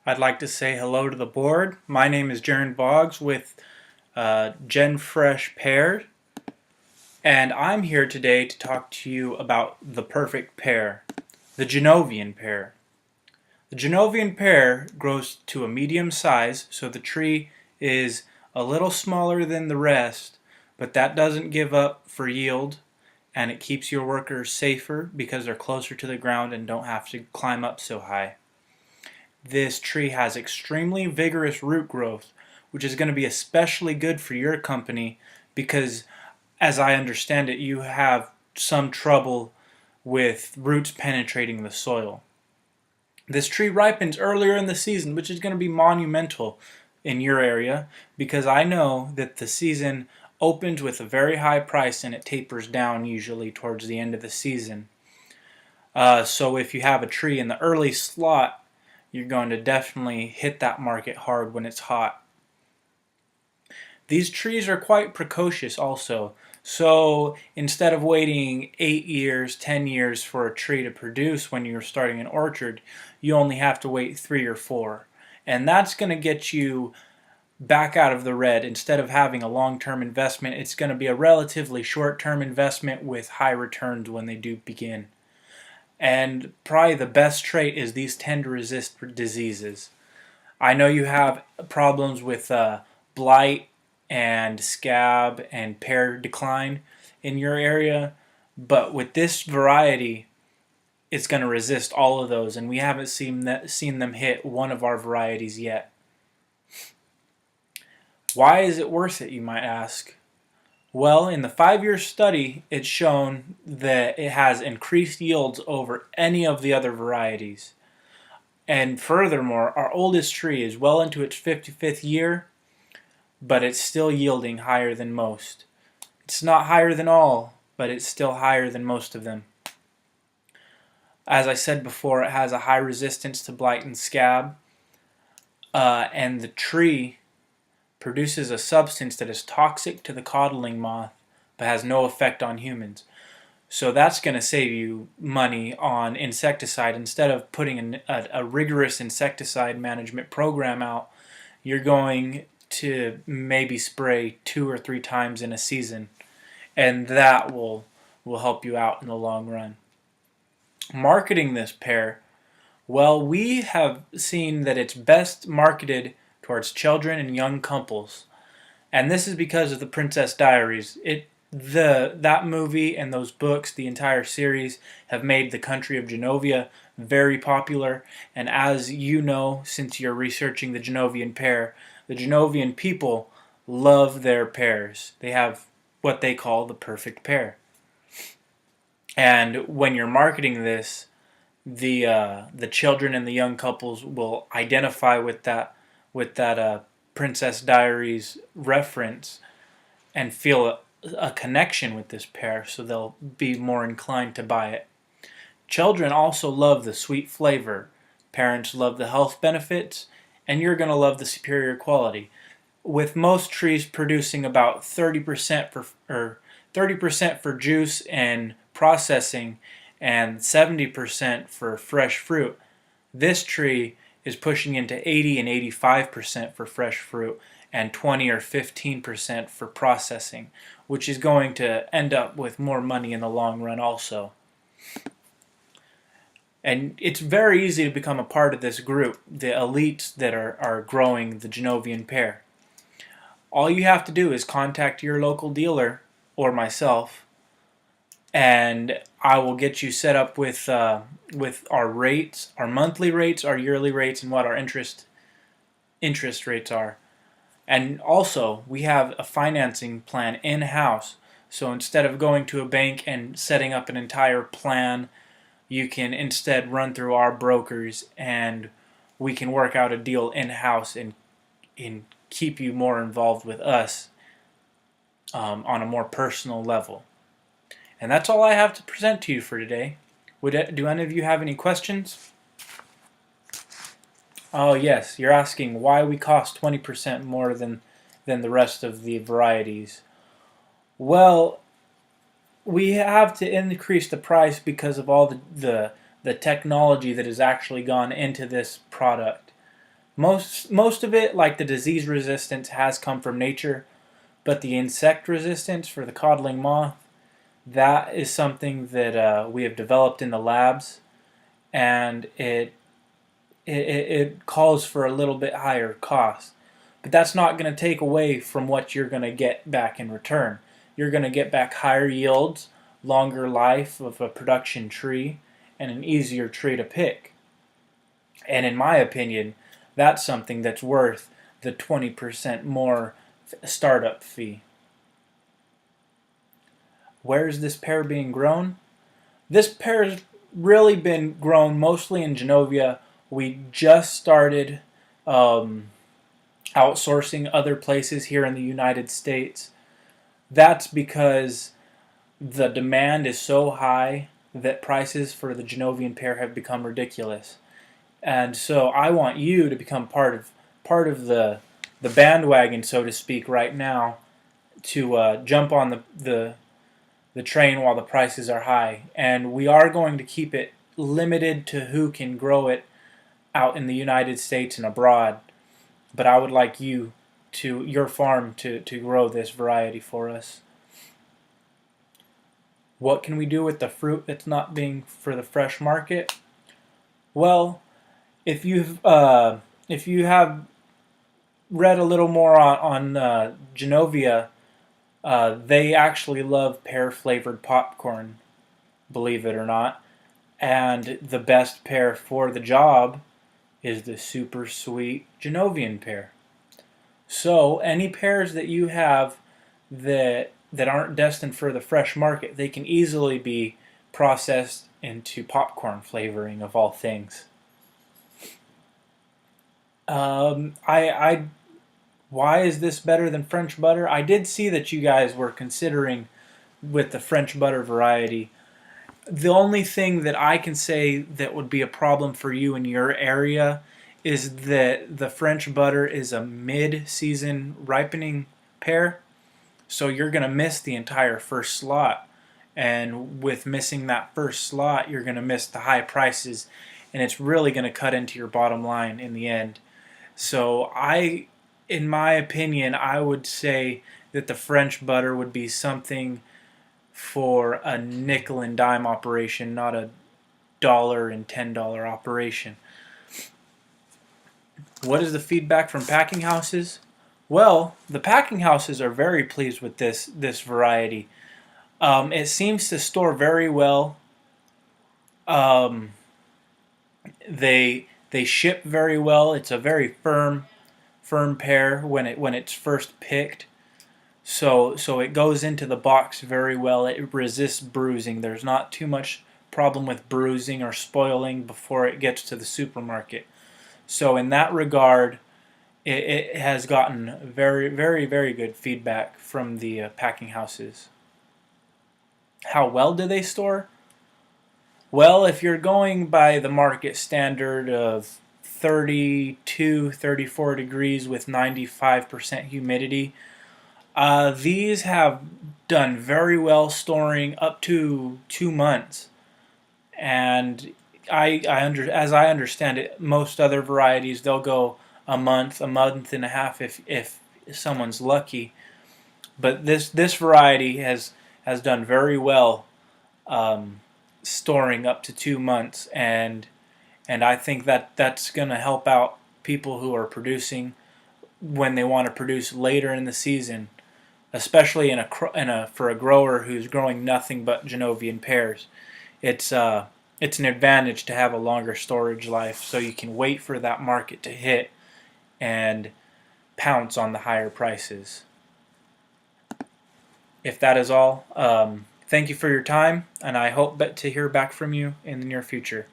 I'd like to say hello to the board. My name is Jaron Boggs with Gen Fresh Pear, and I'm here today to talk to you about the perfect pear, the Genovian pear. The Genovian pear grows to a medium size, so the tree is a little smaller than the rest, but that doesn't give up for yield, and it keeps your workers safer because they're closer to the ground and don't have to climb up so high. This tree has extremely vigorous root growth, which is going to be especially good for your company because, as I understand it, you have some trouble with roots penetrating the soil. This tree ripens earlier in the season, which is going to be monumental in your area because I know that the season opens with a very high price and it tapers down usually towards the end of the season. So if you have a tree in the early slot, you're going to definitely hit that market hard when it's hot. These trees are quite precocious also. So instead of waiting 8 years, 10 years for a tree to produce when you're starting an orchard, you only have to wait 3 or 4. And that's going to get you back out of the red. Instead of having a long-term investment, it's going to be a relatively short-term investment with high returns when they do begin. And probably the best trait is these tend to resist diseases. I know you have problems with blight and scab and pear decline in your area, but with this variety, it's going to resist all of those, and we haven't seen them hit one of our varieties yet. Why is it worth it, you might ask? Well, in the 5-year study, it's shown that it has increased yields over any of the other varieties. And furthermore, our oldest tree is well into its 55th year, but it's still yielding higher than most. It's not higher than all, but it's still higher than most of them. As I said before, it has a high resistance to blight and scab, and the tree produces a substance that is toxic to the codling moth but has no effect on humans. So that's going to save you money on insecticide. Instead of putting a rigorous insecticide management program out, you're going to maybe spray 2 or 3 times in a season, and that will help you out in the long run. Marketing this pear, well, we have seen that it's best marketed towards children and young couples, and this is because of the Princess Diaries. That movie and those books, the entire series, have made the country of Genovia very popular. And as you know, since you're researching the Genovian pear, the Genovian people love their pears. They have what they call the perfect pear. And when you're marketing this, the children and the young couples will identify with that Princess Diaries reference and feel a connection with this pear, so they'll be more inclined to buy it. Children also love the sweet flavor. Parents love the health benefits, and you're going to love the superior quality. With most trees producing about 30% for juice and processing and 70% for fresh fruit, this tree is pushing into 80 and 85% for fresh fruit and 20 or 15% for processing, which is going to end up with more money in the long run also. And it's very easy to become a part of this group, the elites that are growing the Genovian pear. All you have to do is contact your local dealer or myself, and I will get you set up with our rates, our monthly rates, our yearly rates, and what our interest rates are. And also, we have a financing plan in-house. So instead of going to a bank and setting up an entire plan, you can instead run through our brokers, and we can work out a deal in-house and keep you more involved with us on a more personal level. And that's all I have to present to you for today. Do any of you have any questions? Oh yes, you're asking why we cost 20% more than the rest of the varieties. Well, we have to increase the price because of all the technology that has actually gone into this product. Most of it, like the disease resistance, has come from nature, but the insect resistance for the codling moth, that is something that we have developed in the labs, and it calls for a little bit higher cost. But that's not going to take away from what you're going to get back in return. You're going to get back higher yields, longer life of a production tree, and an easier tree to pick. And in my opinion, that's something that's worth the 20% more startup fee. Where is this pear being grown? This pear has really been grown mostly in Genovia. We just started outsourcing other places here in the United States. That's because the demand is so high that prices for the Genovian pear have become ridiculous. And so I want you to become part of the bandwagon, so to speak, right now, to jump on the train while the prices are high. And we are going to keep it limited to who can grow it out in the United States and abroad. But I would like your farm to grow this variety for us. What can we do with the fruit that's not being for the fresh market? Well, if you have read a little more on Genovia, they actually love pear flavored popcorn, believe it or not. And the best pear for the job is the super sweet Genovian pear. So any pears that you have that aren't destined for the fresh market, they can easily be processed into popcorn flavoring of all things. I Why is this better than French butter? I did see that you guys were considering with the French butter variety. The only thing that I can say that would be a problem for you in your area is that the French butter is a mid-season ripening pear, so you're going to miss the entire first slot. And with missing that first slot, you're going to miss the high prices, and it's really going to cut into your bottom line in the end. So in my opinion, I would say that the French butter would be something for a nickel and dime operation, not a $1 and $10 operation. What is the feedback from packing houses? Well, the packing houses are very pleased with this variety. It seems to store very well. Um, they ship very well. It's a very firm pear when it's first picked. So it goes into the box very well. It resists bruising. There's not too much problem with bruising or spoiling before it gets to the supermarket. So in that regard, it has gotten very, very, very good feedback from the packing houses. How well do they store? Well, if you're going by the market standard of 32, 34 degrees with 95% humidity, these have done very well storing up to 2 months. And as I understand it, most other varieties, they'll go a month and a half if someone's lucky. But this variety has done very well, storing up to 2 months, and I think that's going to help out people who are producing when they want to produce later in the season, especially for a grower who's growing nothing but Genovian pears. It's an advantage to have a longer storage life, so you can wait for that market to hit and pounce on the higher prices. If that is all, thank you for your time, and I hope to hear back from you in the near future.